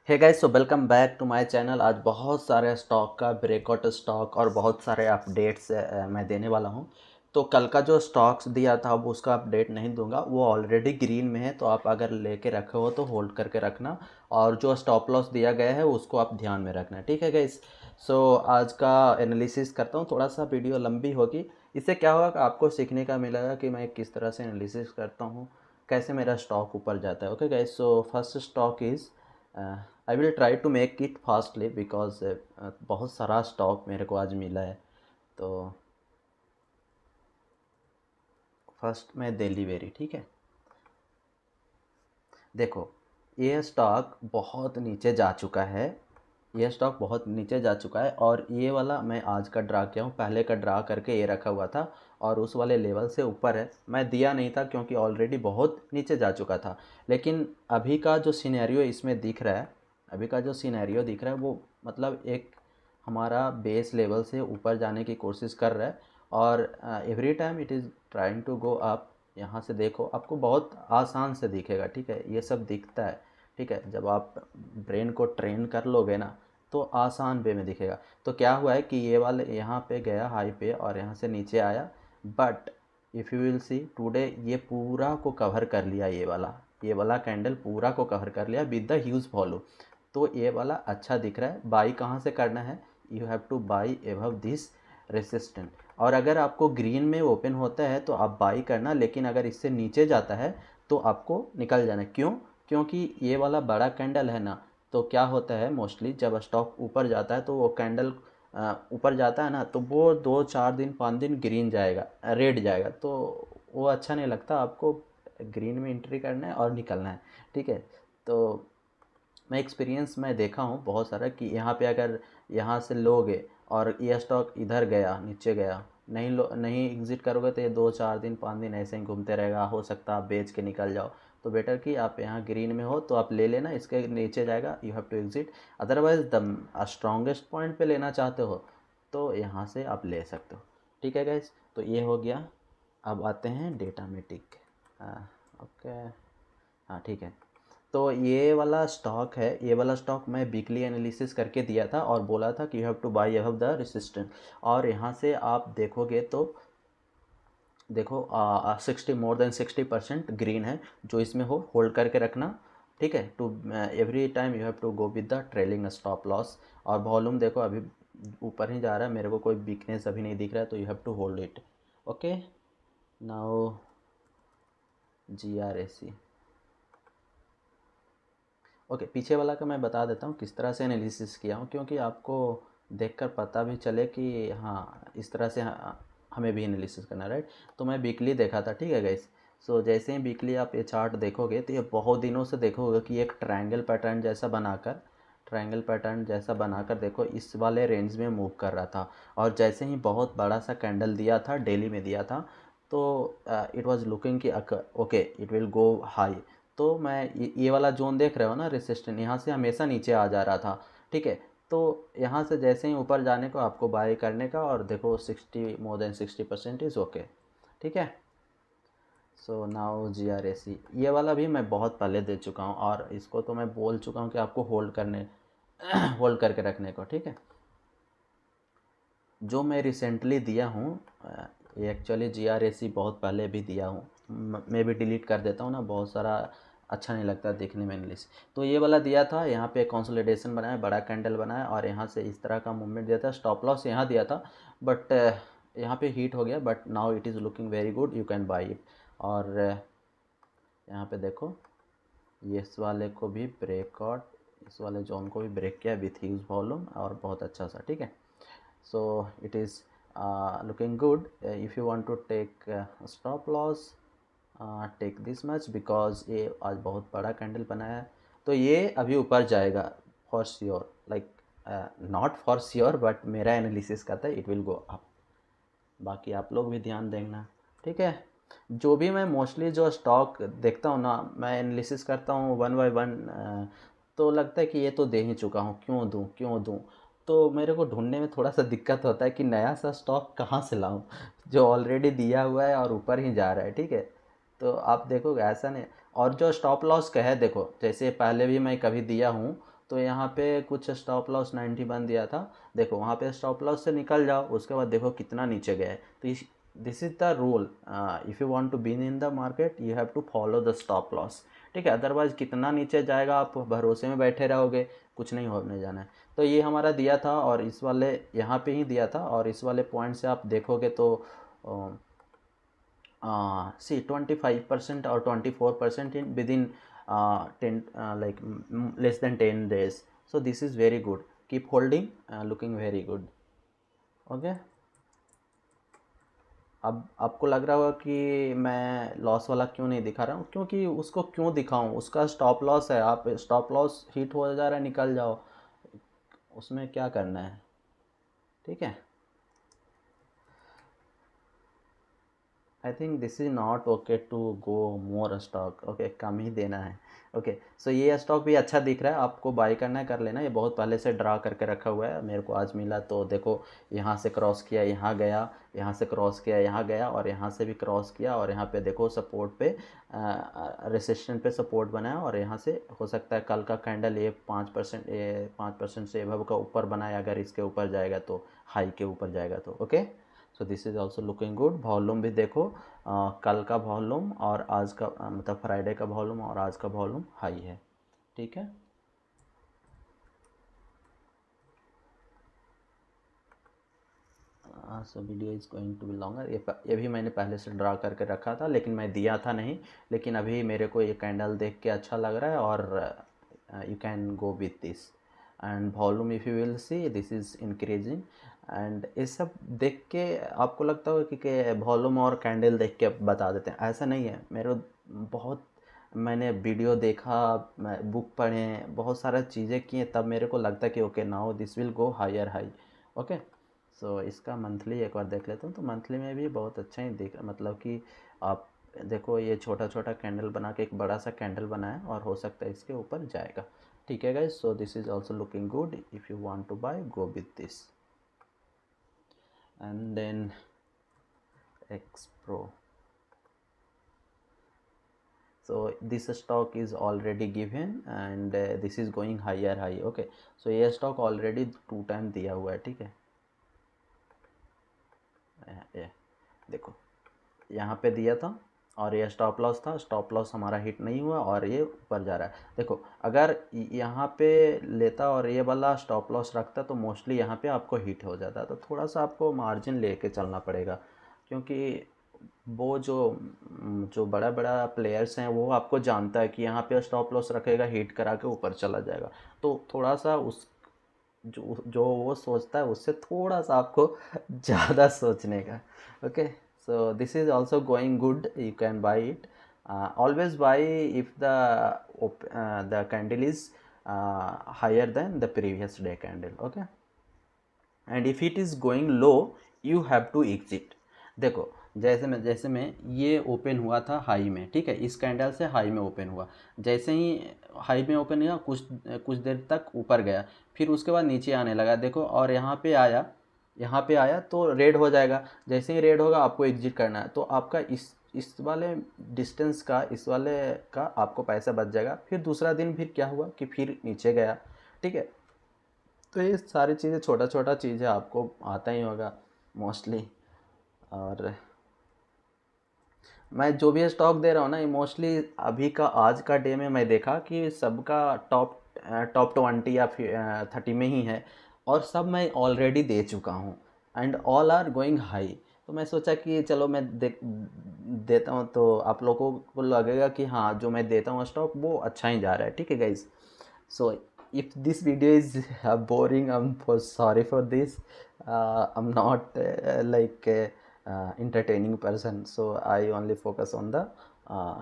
Hey guys, so welcome back to my channel. आज बहुत सारे स्टॉक का ब्रेकआउट स्टॉक और बहुत सारे अपडेट्स मैं देने वाला हूं। तो कल का जो स्टॉक्स दिया था अब उसका अपडेट नहीं दूंगा, वो ऑलरेडी ग्रीन में है। तो आप अगर लेके रखे हो तो होल्ड करके रखना, और जो स्टॉप लॉस दिया गया है उसको आप ध्यान में रखना, ठीक है गाइस। सो आज का एनालिसिस करता हूँ, थोड़ा सा वीडियो लंबी होगी। इससे क्या होगा कि आपको सीखने का मिलेगा कि मैं किस तरह से एनालिसिस करता हूँ, कैसे मेरा स्टॉक ऊपर जाता है। Okay guys, so first stock is I will try to make it fastly because बहुत सारा स्टॉक मेरे को आज मिला है। तो फर्स्ट में दिल्ली वेरी, ठीक है। देखो, ये स्टॉक बहुत नीचे जा चुका है, ये स्टॉक बहुत नीचे जा चुका है। और ये वाला मैं आज का ड्रा किया हूँ, पहले का ड्रा करके ये रखा हुआ था और उस वाले लेवल से ऊपर है। मैं दिया नहीं था क्योंकि ऑलरेडी बहुत नीचे जा चुका था। लेकिन अभी का जो सिनेरियो इसमें दिख रहा है, अभी का जो सिनेरियो दिख रहा है वो मतलब एक हमारा बेस लेवल से ऊपर जाने की कोशिश कर रहा है। और every time it is trying to go up. यहाँ से देखो, आपको बहुत आसान से दिखेगा, ठीक है। ये सब दिखता है, ठीक है। जब आप ब्रेन को ट्रेन कर लोगे ना तो आसान वे में दिखेगा। तो क्या हुआ है कि ये वाले यहाँ पे गया हाई पे और यहाँ से नीचे आया, but if you will see today ये पूरा को कवर कर लिया। ये वाला कैंडल पूरा को कवर कर लिया विद द ह्यूज वॉल्यूम। तो ये वाला अच्छा दिख रहा है। बाई कहाँ से करना है? You have to by above this resistant. और अगर आपको ग्रीन में ओपन होता है तो आप बाई करना, लेकिन अगर इससे नीचे जाता है तो आपको निकल जाना। क्यों? क्योंकि ये वाला बड़ा कैंडल है ना, तो क्या होता है मोस्टली जब स्टॉक ऊपर जाता है तो वो कैंडल ऊपर जाता है ना, तो वो 2 4 दिन 5 दिन ग्रीन जाएगा, रेड जाएगा। तो वो अच्छा नहीं लगता। आपको ग्रीन में एंट्री करना है और निकलना है, ठीक है। तो मैं देखा हूँ बहुत सारा कि यहाँ पे अगर यहाँ से लोगे और ये स्टॉक इधर गया, नीचे गया, नहीं एग्ज़िट करोगे तो ये 2 4 दिन 5 दिन ऐसे ही घूमते रहेगा। हो सकता है आप बेच के निकल जाओ। तो बेटर कि आप यहाँ ग्रीन में हो तो आप ले लेना, इसके नीचे जाएगा you have to exit. Otherwise the strongest point पे लेना चाहते हो तो यहाँ से आप ले सकते हो, ठीक है गाइस। तो ये हो गया। अब आते हैं डेटामेटिक। ओके, हाँ ठीक है। तो ये वाला स्टॉक है, ये वाला स्टॉक मैं वीकली एनालिसिस करके दिया था और बोला था कि you have to by above the resistance. और यहाँ से आप देखोगे तो देखो 60 मोर देन 60% ग्रीन है। जो इसमें हो होल्ड करके रखना, ठीक है। To every time you have to go with the trailing stop loss. और वॉल्यूम देखो अभी ऊपर ही जा रहा है, मेरे को कोई वीकनेस अभी नहीं दिख रहा है, तो you have to hold it. Okay, now GRAC। Okay, पीछे वाला का मैं बता देता हूँ किस तरह से एनालिसिस किया हूँ, क्योंकि आपको देखकर पता भी चले कि हाँ इस तरह से हमें भी एनालिसिस करना, राइट। तो मैं वीकली देखा था, ठीक है गाइस। सो जैसे ही वीकली आप ये चार्ट देखोगे तो ये बहुत दिनों से देखोगे कि एक ट्रायंगल पैटर्न जैसा बनाकर देखो इस वाले रेंज में मूव कर रहा था। और जैसे ही बहुत बड़ा सा कैंडल दिया था, डेली में दिया था, तो इट वाज लुकिंग कि okay it will go high. तो मैं ये वाला जोन देख रहे हो ना, रेसिस्टेंट, यहाँ से हमेशा नीचे आ जा रहा था, ठीक है। तो यहाँ से जैसे ही ऊपर जाने को आपको बाय करने का, और देखो 60 मोर देन 60% इज़ ओके, ठीक है। सो नाउ GRAC, ये वाला भी मैं बहुत पहले दे चुका हूँ और इसको तो मैं बोल चुका हूँ कि आपको होल्ड करने होल्ड करके रखने को, ठीक है। जो मैं रिसेंटली दिया हूँ ये एक्चुअली GRAC बहुत पहले भी दिया हूँ। मैं भी डिलीट कर देता हूँ ना, बहुत सारा अच्छा नहीं लगता देखने में इंग्लिश। तो ये वाला दिया था, यहाँ पे कंसोलिडेशन बनाया, बड़ा कैंडल बनाया और यहाँ से इस तरह का मूवमेंट दिया था। स्टॉप लॉस यहाँ दिया था, बट यहाँ पे हीट हो गया, but now it is looking very good, you can buy it. और यहाँ पे देखो ये इस वाले को भी ब्रेकआउट, इस वाले जोन को भी ब्रेक किया विथ ह्यूज वॉल्यूम और बहुत अच्छा सा, ठीक है। So it is looking good. If you want to take stop loss, take this much because ये आज बहुत बड़ा कैंडल बनाया है। तो ये अभी ऊपर जाएगा for sure, like not for sure but मेरा एनालिसिस कहता है इट विल गो अप। बाकी आप लोग भी ध्यान देना, ठीक है। जो भी मैं मोस्टली जो स्टॉक देखता हूँ ना, मैं एनालिसिस करता हूँ वन बाय वन। तो लगता है कि ये तो दे ही चुका हूँ, क्यों दूँ। तो मेरे को ढूंढने में थोड़ा सा दिक्कत होता है कि नया सा स्टॉक कहाँ से लाऊं जो ऑलरेडी दिया हुआ है और ऊपर ही जा रहा है, ठीक है। तो आप देखोगे ऐसा नहीं। और जो स्टॉप लॉस का है, देखो जैसे पहले भी मैं कभी दिया हूँ तो यहाँ पे कुछ स्टॉप लॉस 91 दिया था, देखो वहाँ पे स्टॉप लॉस से निकल जाओ, उसके बाद देखो कितना नीचे गया है। तो this is the rule, if you want to been in the market you have to follow the stop loss, ठीक है। अदरवाइज़ कितना नीचे जाएगा आप भरोसे में बैठे रहोगे, कुछ नहीं होने जाना है। तो ये हमारा दिया था और इस वाले यहाँ पे ही दिया था, और इस वाले पॉइंट से आप देखोगे तो सी 25% और 24% in within 10 like less than 10 days. So this is very good. Keep holding, looking very good. Okay. अब आपको लग रहा होगा कि मैं लॉस वाला क्यों नहीं दिखा रहा हूँ, क्योंकि उसको क्यों दिखाऊँ, उसका स्टॉप लॉस है, आप स्टॉप लॉस हिट हो जा रहा है निकल जाओ, उसमें क्या करना है, ठीक है। I think this is not okay to go more stock, okay कम ही देना है। ओके सो ये स्टॉक भी अच्छा दिख रहा है, आपको बाई करना है कर लेना, ये बहुत पहले से ड्रा करके रखा हुआ है, मेरे को आज मिला तो देखो यहाँ से क्रॉस किया यहाँ गया, यहाँ से क्रॉस किया यहाँ गया, और यहाँ से भी क्रॉस किया, और यहाँ पे देखो सपोर्ट पे रेसिस्टेंट पे सपोर्ट बनाया, और यहाँ से हो सकता है कल का कैंडल ये 5% से एबव का ऊपर बनाया, अगर इसके ऊपर जाएगा तो हाई के ऊपर जाएगा तो okay. So this is also looking good. Volume भी देखो, कल का वॉल्यूम और आज का मतलब फ्राइडे का वॉल्यूम और आज का वॉल्यूम हाई है, ठीक है। So video is going to be longer, ये भी मैंने पहले से ड्रा करके रखा था, लेकिन मैं दिया था नहीं, लेकिन अभी मेरे को ये कैंडल देख के अच्छा लग रहा है, और you can go with this. And volume if you will see this is increasing, and ये सब देख के आपको लगता होगा कि वॉल्यूम और कैंडल देख के बता देते हैं, ऐसा नहीं है। मेरे बहुत मैंने वीडियो देखा, बुक पढ़े, बहुत सारा चीज़ें किए, तब मेरे को लगता है कि okay now this will go higher high, okay. So इसका मंथली एक बार देख लेते हैं, तो मंथली में भी बहुत अच्छा ही दिख, मतलब कि आप देखो ये छोटा छोटा कैंडल बना के एक बड़ा सा कैंडल बनाया, और हो सकता है इसके ऊपर जाएगा, ठीक है guys. So this is also looking good, if you want to buy go with this. And then एक्सप्रो, so this stock is already given and this is going higher high, okay। so ये stock already 2 time दिया हुआ है, ठीक है। ये देखो यहाँ पे दिया था, और ये स्टॉप लॉस था, स्टॉप लॉस हमारा हिट नहीं हुआ, और ये ऊपर जा रहा है। देखो अगर यहाँ पे लेता और ये वाला स्टॉप लॉस रखता तो मोस्टली यहाँ पे आपको हिट हो जाता, तो थोड़ा सा आपको मार्जिन लेके चलना पड़ेगा, क्योंकि वो जो जो बड़ा बड़ा प्लेयर्स हैं वो आपको जानता है कि यहाँ पे स्टॉप लॉस रखेगा, हिट करा के ऊपर चला जाएगा, तो थोड़ा सा उस जो जो वो सोचता है उससे थोड़ा सा आपको ज़्यादा सोचने का, okay. So this is also going good, you can buy it, always buy if the candle is higher than the previous day candle, okay. And if it is going low you have to exit. देखो जैसे में ये open हुआ था high में, ठीक है, इस कैंडल से हाई में ओपन हुआ, जैसे ही हाई में ओपन हुआ कुछ देर तक ऊपर गया, फिर उसके बाद नीचे आने लगा, देखो, और यहाँ पे आया तो रेड हो जाएगा, जैसे ही रेड होगा आपको एग्जिट करना है, तो आपका इस वाले डिस्टेंस का, इस वाले का आपको पैसा बच जाएगा। फिर दूसरा दिन फिर क्या हुआ कि फिर नीचे गया, ठीक है। तो ये सारी चीज़ें छोटा छोटा चीज़ें आपको आता ही होगा मोस्टली, और मैं जो भी स्टॉक दे रहा हूँ ना, ये मोस्टली अभी का आज का डे में मैं देखा कि सबका टॉप 20 या फिर 30 में ही है, और सब मैं ऑलरेडी दे चुका हूँ, and all are going high. तो मैं सोचा कि चलो मैं देता हूँ, तो आप लोगों को लगेगा कि हाँ जो मैं देता हूँ स्टॉक वो अच्छा ही जा रहा है, ठीक है guys. So if this video is boring, I'm sorry for this. I'm not entertaining person, so I only focus on the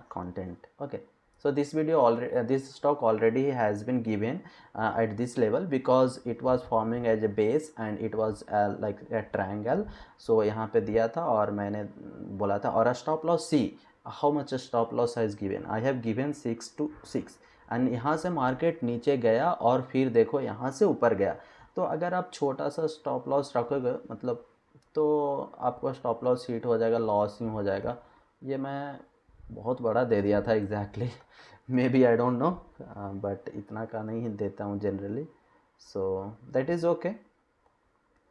content, okay. So this video already, this stock already has been given at this level, because it was forming as a base and it was like a triangle। so यहाँ पे दिया था और मैंने बोला था, और stop loss, see how much stop loss has given, I have given 6 to 6, and यहाँ से मार्केट नीचे गया और फिर देखो यहाँ से ऊपर गया। तो अगर आप छोटा सा स्टॉप लॉस रखोगे, मतलब तो आपको स्टॉप लॉस हिट हो जाएगा, लॉस ही हो जाएगा। ये मैं बहुत बड़ा दे दिया था exactly maybe I don't know, but इतना का नहीं देता हूँ generally, so that is okay.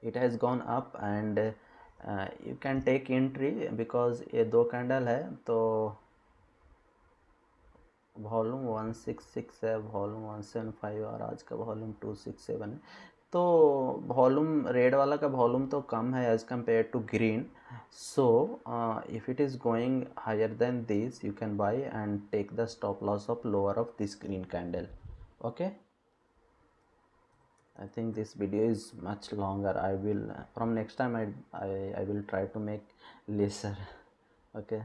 It has gone up and you can take entry because ये दो कैंडल है. तो वॉल्यूम 166 है, वॉल्यूम 175 और आज का वॉल्यूम 267 है. तो वॉल्यूम रेड वाला का वॉल्यूम तो कम है as compare to green. So if it is going higher than this you can buy and take the stop loss of lower of this green candle. Okay, I think this video is much longer. I will from next time I will try to make lesser. Okay.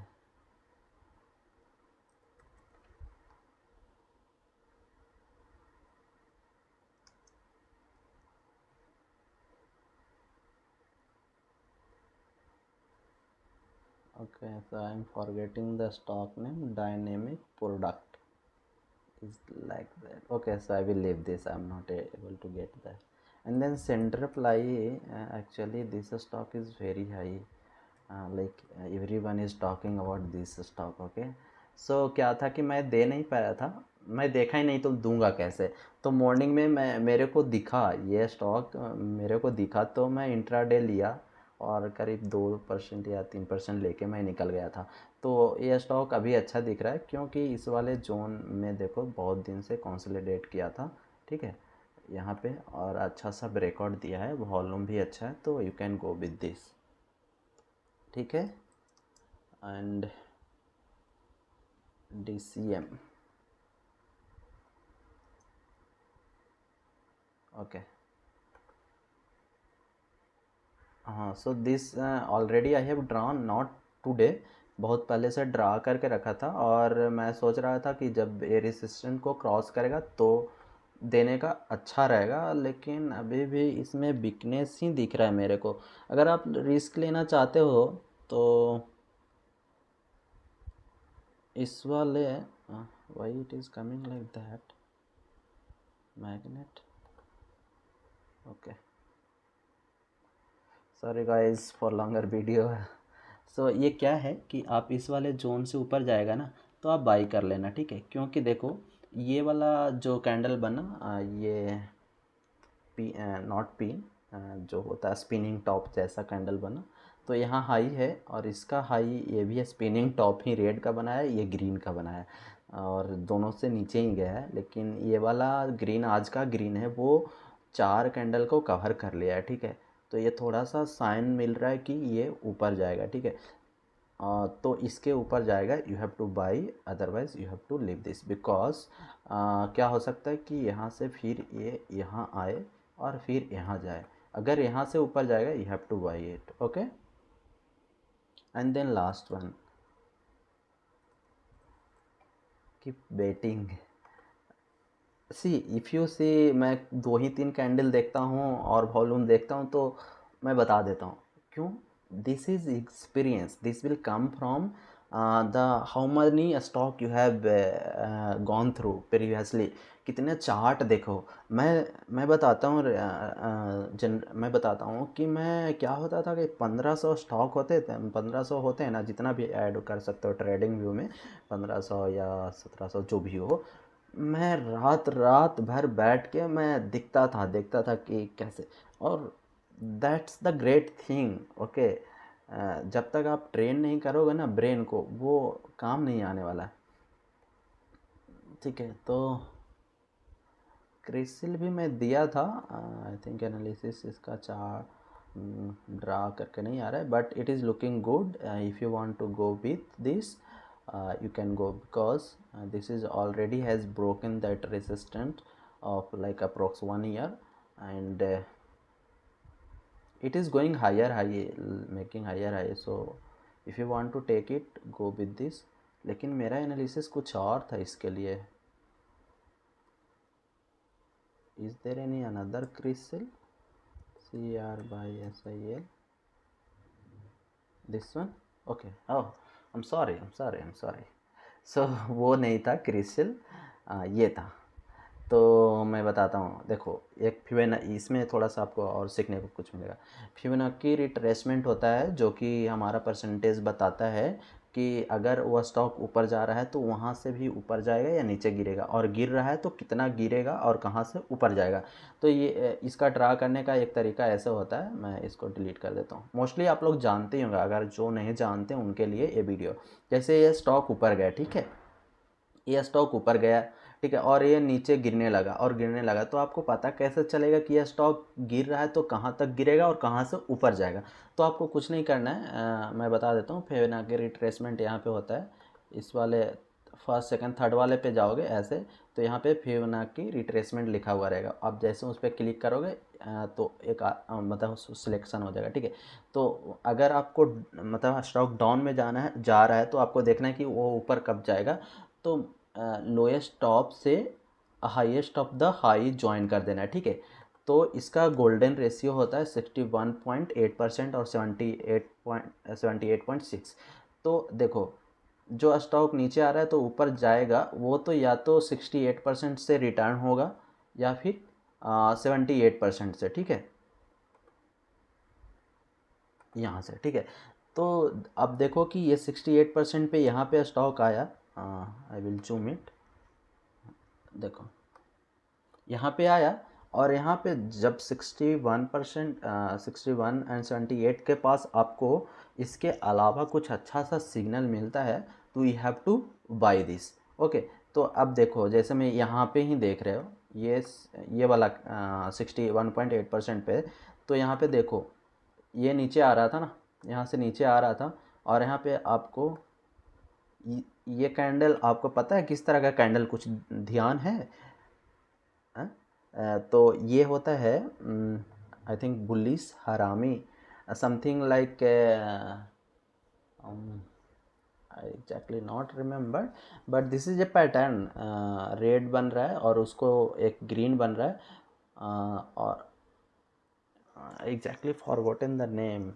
Okay, so I'm forgetting the stock name. Dynamic product is like that. Okay, so I will leave this. I'm not able to get that. And then Centerply, actually this stock is very high. Like everyone is talking about this stock. Okay, so क्या था कि मैं दे नहीं पाया था, मैं देखा ही नहीं तो दूंगा कैसे. तो मॉर्निंग में मैं मेरे को दिखा ये स्टॉक, मेरे को दिखा तो मैं इंट्राडे लिया और करीब 2% या 3% लेके मैं निकल गया था. तो ये स्टॉक अभी अच्छा दिख रहा है क्योंकि इस वाले जोन में देखो बहुत दिन से कंसोलिडेट किया था. ठीक है, यहाँ पे और अच्छा सा ब्रेकआउट दिया है, वॉल्यूम भी अच्छा है, तो you can go with this. ठीक है. And DCM. ओके. हाँ, so this already I have drawn not today, बहुत पहले से ड्रा करके रखा था और मैं सोच रहा था कि जब ये रेसिस्टेंट को क्रॉस करेगा तो देने का अच्छा रहेगा, लेकिन अभी भी इसमें वीकनेस ही दिख रहा है मेरे को. अगर आप रिस्क लेना चाहते हो तो इस वाले why it is coming like that magnet. Okay, sorry guys for longer video. So ये क्या है कि आप इस वाले जोन से ऊपर जाएगा ना तो आप बाई कर लेना. ठीक है, क्योंकि देखो ये वाला जो कैंडल बना ये पी नॉट पिन जो होता है स्पिनिंग टॉप जैसा कैंडल बना, तो यहाँ हाई है और इसका हाई ये भी है स्पिनिंग टॉप ही रेड का बनाया है, ये ग्रीन का बनाया है और दोनों से नीचे ही गया है. लेकिन ये वाला ग्रीन आज का ग्रीन है वो 4 कैंडल को कवर कर लिया है. ठीक है, तो ये थोड़ा सा साइन मिल रहा है कि ये ऊपर जाएगा. ठीक है, तो इसके ऊपर जाएगा, you have to buy, otherwise you have to leave this because क्या हो सकता है कि यहाँ से फिर ये यहाँ आए और फिर यहाँ जाए. अगर यहाँ से ऊपर जाएगा you have to buy it. Okay, and then last one keep waiting. See if you see मैं 2 ही 3 कैंडल देखता हूँ और वॉल्यूम देखता हूँ तो मैं बता देता हूँ क्यों. This is experience, this will come from the how many stock you have gone through previously. कितने चार्ट देखो. मैं बताता हूँ मैं बताता हूँ कि मैं क्या होता था कि 1500 स्टॉक होते थे, 1500 होते हैं ना, जितना भी ऐड कर सकते हो ट्रेडिंग व्यू में, 1500 या 1700 जो भी हो. मैं रात रात भर बैठ के मैं देखता था कि कैसे. और that's the great thing. Okay, जब तक आप ट्रेन नहीं करोगे ना ब्रेन को, वो काम नहीं आने वाला है. ठीक है, तो क्रिसिल भी मैं दिया था. आई थिंक एनालिसिस इसका ड्रा करके नहीं आ रहा है, but it is looking good. If you want to go with this you can go because this is already has broken that resistance of like approx 1 year and it is going higher high, making higher high. So if you want to take it, go with this. लेकिन मेरा analysis कुछ और था इसके लिए. is there any another crystal CR by SIL, this one? Okay, oh I'm sorry. सो वो नहीं था क्रिस्टल, ये था. तो मैं बताता हूँ, देखो एक इसमें थोड़ा सा आपको और सीखने को कुछ मिलेगा. फिबोनाची रिट्रेसमेंट होता है जो कि हमारा परसेंटेज बताता है कि अगर वह स्टॉक ऊपर जा रहा है तो वहाँ से भी ऊपर जाएगा या नीचे गिरेगा, और गिर रहा है तो कितना गिरेगा और कहाँ से ऊपर जाएगा। तो ये इसका ड्रा करने का एक तरीका ऐसे होता है। मैं इसको डिलीट कर देता हूँ। मोस्टली आप लोग जानते ही होंगे, अगर जो नहीं जानते उनके लिए ये वीडियो। जैसे ये स्टॉक ऊपर गया, ठीक है, ये स्टॉक ऊपर गया, ठीक है, और ये नीचे गिरने लगा और गिरने लगा, तो आपको पता कैसे चलेगा कि यह स्टॉक गिर रहा है तो कहाँ तक गिरेगा और कहाँ से ऊपर जाएगा। तो आपको कुछ नहीं करना है, मैं बता देता हूँ। फिबोनाची रिट्रेसमेंट यहाँ पे होता है, इस वाले फर्स्ट सेकंड थर्ड वाले पे जाओगे ऐसे, तो यहाँ पे फिबोनाची रिट्रेसमेंट लिखा हुआ रहेगा। आप जैसे उस पर क्लिक करोगे तो एक मतलब सिलेक्शन हो जाएगा, ठीक है। तो अगर आपको मतलब स्टॉक डाउन में जाना है, जा रहा है, तो आपको देखना है कि वो ऊपर कब जाएगा। तो लोएस्ट टॉप से highest of the high join कर देना है, ठीक है। तो इसका गोल्डन रेशियो होता है 61.8% और 78.6। तो देखो, जो स्टॉक नीचे आ रहा है तो ऊपर जाएगा, वो तो या तो 68% से रिटर्न होगा या फिर 78% से, ठीक है, यहाँ से, ठीक है। तो अब देखो कि ये 68% पे यहाँ पे स्टॉक आया। I will zoom it. देखो यहाँ पे आया, और यहाँ पे जब 61% 61 एंड 78 के पास आपको इसके अलावा कुछ अच्छा सा सिग्नल मिलता है, तो you have to by this. Okay, तो अब देखो, जैसे मैं यहाँ पे ही देख रहे हो, ये वाला 61.8% पे, तो यहाँ पे देखो ये नीचे आ रहा था ना, यहाँ से नीचे आ रहा था, और यहाँ पे आपको ये कैंडल, आपको पता है किस तरह का कैंडल, कुछ ध्यान है? तो ये होता है आई थिंक बुलिस हरामी, something like, I exactly not remember, but this is a pattern. Red बन रहा है और उसको एक ग्रीन बन रहा है, और exactly forgotten the name,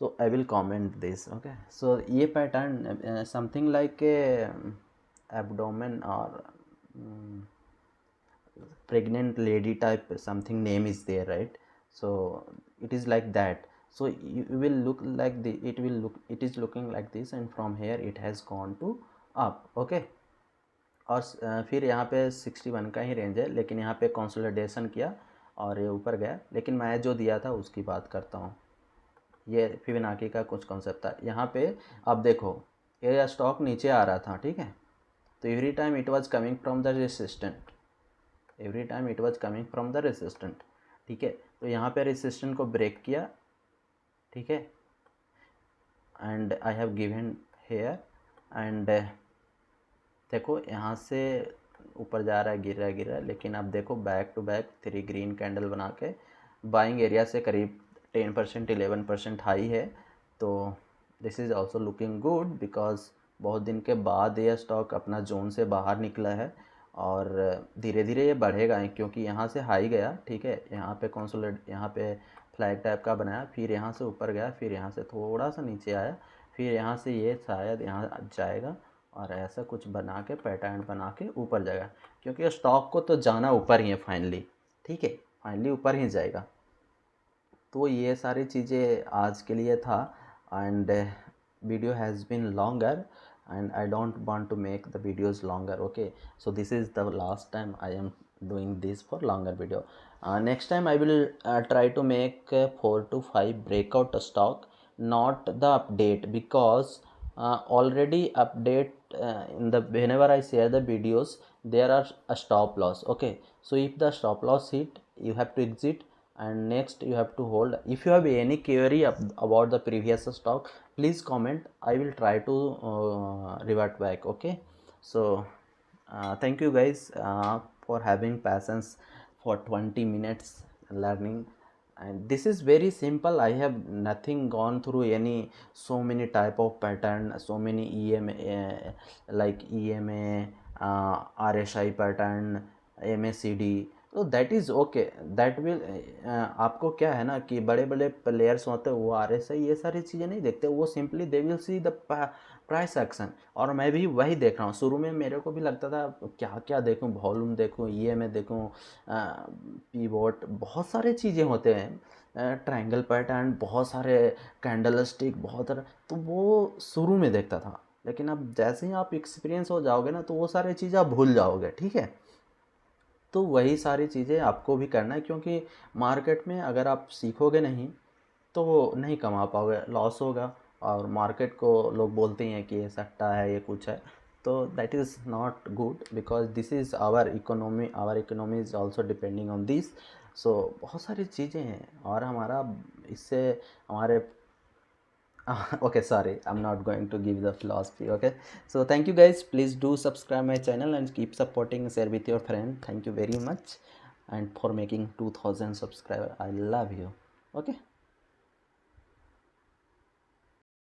so I will comment this, okay। so ये pattern something like abdomen or pregnant lady type something name is there, right? So it is like that. So you will look like the, it is looking like this, and from here it has gone to up, okay। और फिर यहाँ पे 61 का ही range है, लेकिन यहाँ पे consolidation किया और ये ऊपर गया। लेकिन मैं जो दिया था उसकी बात करता हूँ। ये फिबोनाची का कुछ कॉन्सेप्ट था यहाँ पे। अब देखो, ये स्टॉक नीचे आ रहा था, ठीक है, तो every time it was coming from the resistant, every time it was coming from the resistant, ठीक है। तो यहाँ पे रेसिस्टेंट को ब्रेक किया, ठीक है, and I have given here, and देखो यहाँ से ऊपर जा रहा है, गिर रहा है, गिर रहा है, लेकिन अब देखो back to back 3 green candle बना के बाइंग एरिया से करीब 10% 11% हाई है। तो this is also looking good, because बहुत दिन के बाद ये स्टॉक अपना जोन से बाहर निकला है, और धीरे धीरे ये बढ़ेगा, क्योंकि यहाँ से हाई गया, ठीक है, यहाँ पे यहाँ पे फ्लैग टाइप का बनाया, फिर यहाँ से ऊपर गया, फिर यहाँ से थोड़ा सा नीचे आया, फिर यहाँ से ये शायद यहाँ जाएगा, और ऐसा कुछ बना के पैटर्न बना के ऊपर जाएगा, क्योंकि स्टॉक को तो जाना ऊपर ही है फाइनली, ठीक है, फाइनली ऊपर ही जाएगा। तो ये सारी चीज़ें आज के लिए था, and video has been longer, and I don't want to make the videos longer, okay। So this is the last time I am doing this for longer video. Next time I will try to make 4 to 5 breakout stock, not the update, because already update in the whenever I share the videos there are a stop loss, okay। So if the stop loss hit, you have to exit, and next you have to hold. If you have any query about the previous stock, please comment, I will try to revert back, okay। So thank you guys for having patience for 20 minutes learning, and this is very simple. I have nothing gone through any so many type of pattern, so many EMA, like EMA, RSI pattern, MACD, तो that is okay, that will. आपको क्या है ना कि बड़े बड़े players होते हैं, वो RSI ये सारी चीज़ें नहीं देखते, वो simply they will see the price action. और मैं भी वही देख रहा हूँ। शुरू में मेरे को भी लगता था क्या क्या देखूँ, वॉल्यूम देखूँ, ये मैं देखूँ, पीवोट, बहुत सारे चीज़ें होते हैं, ट्रायंगल पैटर्न, बहुत सारे कैंडल स्टिक, बहुत सारे, तो वो शुरू में देखता था। लेकिन अब जैसे ही आप एक्सपीरियंस हो जाओगे ना, तो वो सारी चीज़ें आप भूल जाओगे, ठीक है। तो वही सारी चीज़ें आपको भी करना है, क्योंकि मार्केट में अगर आप सीखोगे नहीं तो नहीं कमा पाओगे, लॉस होगा। और मार्केट को लोग बोलते हैं कि ये सट्टा है, ये कुछ है, तो that is not good, because this is our economy is also depending on this. So बहुत सारी चीज़ें हैं, और हमारा इससे हमारे okay, sorry, I'm not going to give the philosophy. Okay, so thank you guys, please do subscribe my channel and keep supporting, share with your friend. Thank you very much, and for making 2000 subscriber, I love you. Okay.